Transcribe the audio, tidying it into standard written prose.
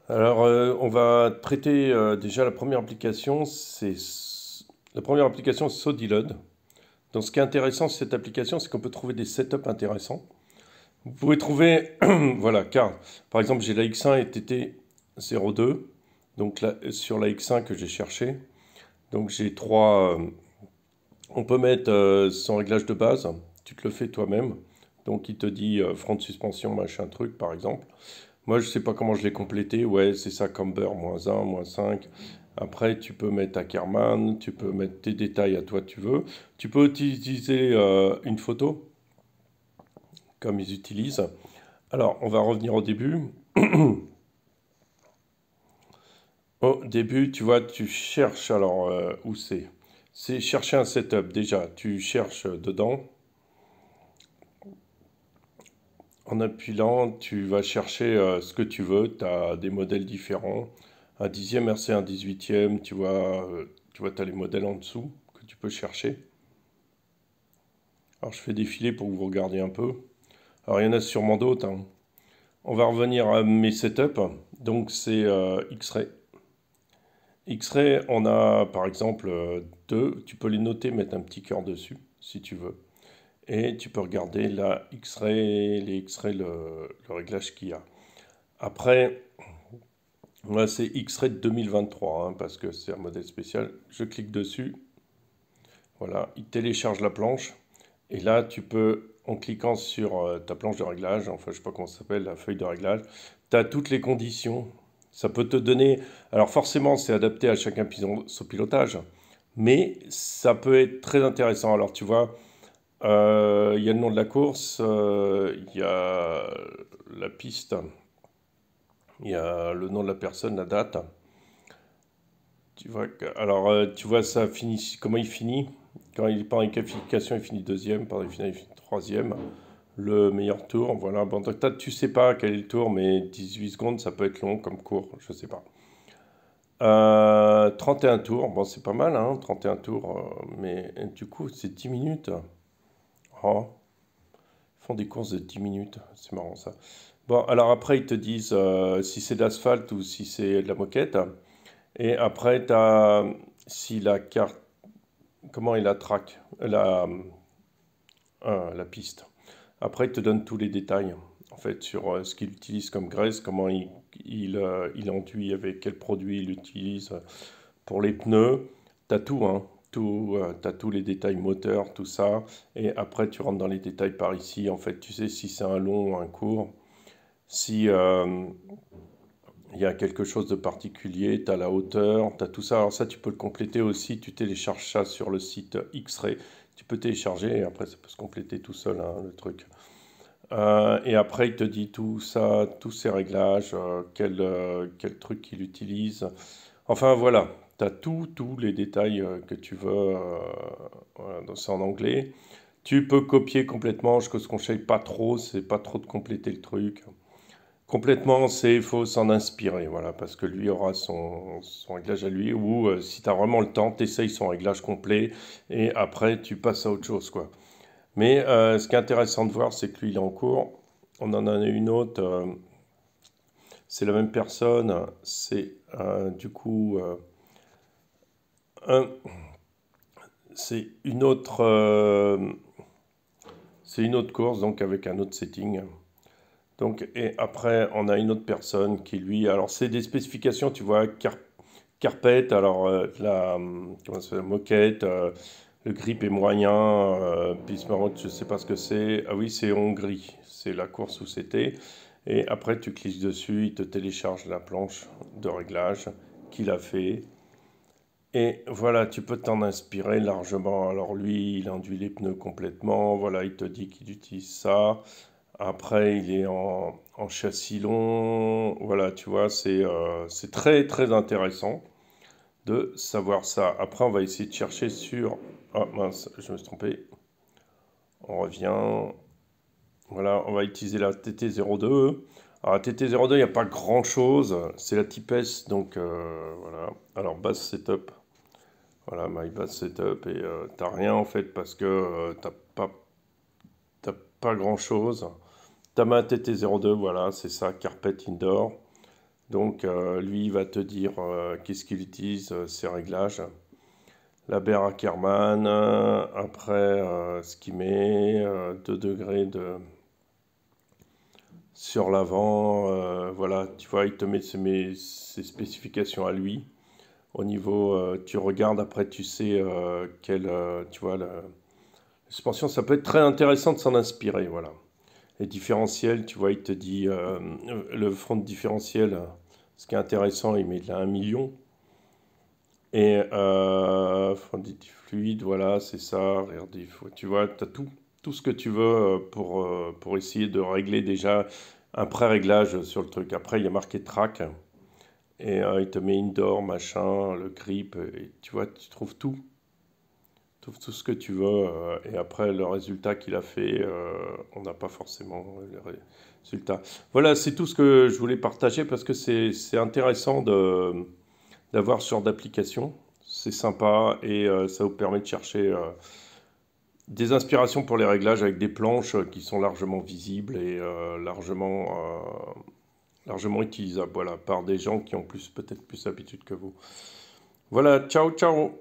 Alors, on va traiter déjà la première application, c'est SoDeLoad. Donc, ce qui est intéressant sur cette application, c'est qu'on peut trouver des setups intéressants. Vous pouvez trouver, voilà, car par exemple, j'ai la X1 et TT02, donc là, sur la X1 que j'ai cherché. Donc, j'ai trois. On peut mettre son réglage de base, tu te le fais toi-même. Donc, il te dit front de suspension, machin truc, par exemple. Moi, je sais pas comment je l'ai complété. Ouais, c'est ça, Camber, -1, -5. Après, tu peux mettre Ackerman, tu peux mettre tes détails à toi, tu veux. Tu peux utiliser une photo, comme ils utilisent. Alors, on va revenir au début. Au début, tu vois, tu cherches, alors, où c'est? C'est chercher un setup, déjà. Tu cherches dedans. En appuyant, tu vas chercher ce que tu veux. Tu as des modèles différents. Un 10e RC, un 18e, tu vois, tu as les modèles en dessous que tu peux chercher. Alors je fais défiler pour que vous regardiez un peu. Alors il y en a sûrement d'autres, hein. On va revenir à mes setups. Donc c'est X-Ray. X-Ray, on a par exemple deux. Tu peux les noter, mettre un petit cœur dessus si tu veux. Et tu peux regarder la X-Ray, les X-Ray, le réglage qu'il y a. Après, moi, c'est X-Ray 2023, hein, parce que c'est un modèle spécial. Je clique dessus, voilà, il télécharge la planche. Et là, tu peux, en cliquant sur ta planche de réglage, enfin, je sais pas comment ça s'appelle, la feuille de réglage, tu as toutes les conditions. Ça peut te donner. Alors, forcément, c'est adapté à chacun son pilotage, mais ça peut être très intéressant. Alors, tu vois, il y a le nom de la course, il y a la piste, il y a le nom de la personne, la date. Alors, tu vois ça finit, comment il finit? Quand il part en qualification, il finit deuxième, par les finales, il finit troisième. Le meilleur tour, voilà. Bon, donc, tu sais pas quel est le tour, mais 18 secondes, ça peut être long comme cours, je sais pas. 31 tours, bon, c'est pas mal, hein, 31 tours, mais du coup, c'est 10 minutes. Oh, ils font des courses de 10 minutes, c'est marrant ça. Bon, alors après, ils te disent si c'est d'asphalte ou si c'est de la moquette. Et après, tu as si la carte, comment il la traque, la piste. Après, il te donne tous les détails, en fait, sur ce qu'il utilise comme graisse, comment il enduit, avec quel produit il utilise. Pour les pneus, tu as tout, hein. Tout, tu as tous les détails moteurs, tout ça. Et après, tu rentres dans les détails par ici. En fait, tu sais si c'est un long ou un court. Si il y a quelque chose de particulier, tu as la hauteur, tu as tout ça. Alors ça, tu peux le compléter aussi. Tu télécharges ça sur le site X-Ray. Tu peux télécharger et après, ça peut se compléter tout seul, hein, le truc. Et après, il te dit tout ça, tous ces réglages, quel truc qu'il utilise. Enfin, voilà. Tu as tous les détails que tu veux. Voilà, donc c'est en anglais. Tu peux copier complètement. Je ne conseille pas trop. C'est pas trop de compléter le truc. Complètement, il faut s'en inspirer, voilà, parce que lui aura son réglage à lui, ou si tu as vraiment le temps, tu essayes son réglage complet, et après tu passes à autre chose, quoi. Mais ce qui est intéressant de voir, c'est que lui, il est en cours. On en a une autre, c'est la même personne, c'est du coup, un- c'est c'est une autre course, donc avec un autre setting. Donc, et après, on a une autre personne qui, lui, alors c'est des spécifications, tu vois, carpette, alors comment ça s'appelle, moquette, le grip est moyen, Bismarck, je sais pas ce que c'est. Ah oui, c'est Hongrie, c'est la course où c'était. Et après, tu cliques dessus, il te télécharge la planche de réglage qu'il a fait. Et voilà, tu peux t'en inspirer largement. Alors lui, il induit les pneus complètement. Voilà, il te dit qu'il utilise ça. Après, il est en châssis long. Voilà, tu vois, c'est très très intéressant de savoir ça. Après, on va essayer de chercher sur... Ah mince, je me suis trompé. On revient. Voilà, on va utiliser la TT02. Alors, la TT02, il n'y a pas grand-chose. C'est la type S, donc voilà. Alors, base setup. Voilà, my base setup. Et t'as rien en fait parce que t'as pas grand-chose. T'as ma TT02, voilà, c'est ça, carpet indoor. Donc lui, il va te dire qu'est-ce qu'il utilise, ses réglages. La Behr Ackermann, après ce qu'il met, 2 degrés sur l'avant, voilà, tu vois, il te met ses spécifications à lui. Au niveau, tu regardes, après tu sais tu vois, la suspension, ça peut être très intéressant de s'en inspirer, voilà. Les différentiels, tu vois, il te dit le front de différentiel, ce qui est intéressant, il met de la 1 million. Et front de fluide, voilà, c'est ça. Regarde, tu vois, tu as tout ce que tu veux pour essayer de régler déjà un pré-réglage sur le truc. Après, il y a marqué track. Et il te met indoor, machin, le grip. Et tu vois, tu trouves tout. Tu trouves tout ce que tu veux. Et après, le résultat qu'il a fait, on n'a pas forcément le résultat. Voilà, c'est tout ce que je voulais partager parce que c'est intéressant d'avoir ce genre d'application. C'est sympa et ça vous permet de chercher des inspirations pour les réglages avec des planches qui sont largement visibles et largement utilisables, voilà, par des gens qui ont peut-être plus d'habitude que vous. Voilà, ciao, ciao!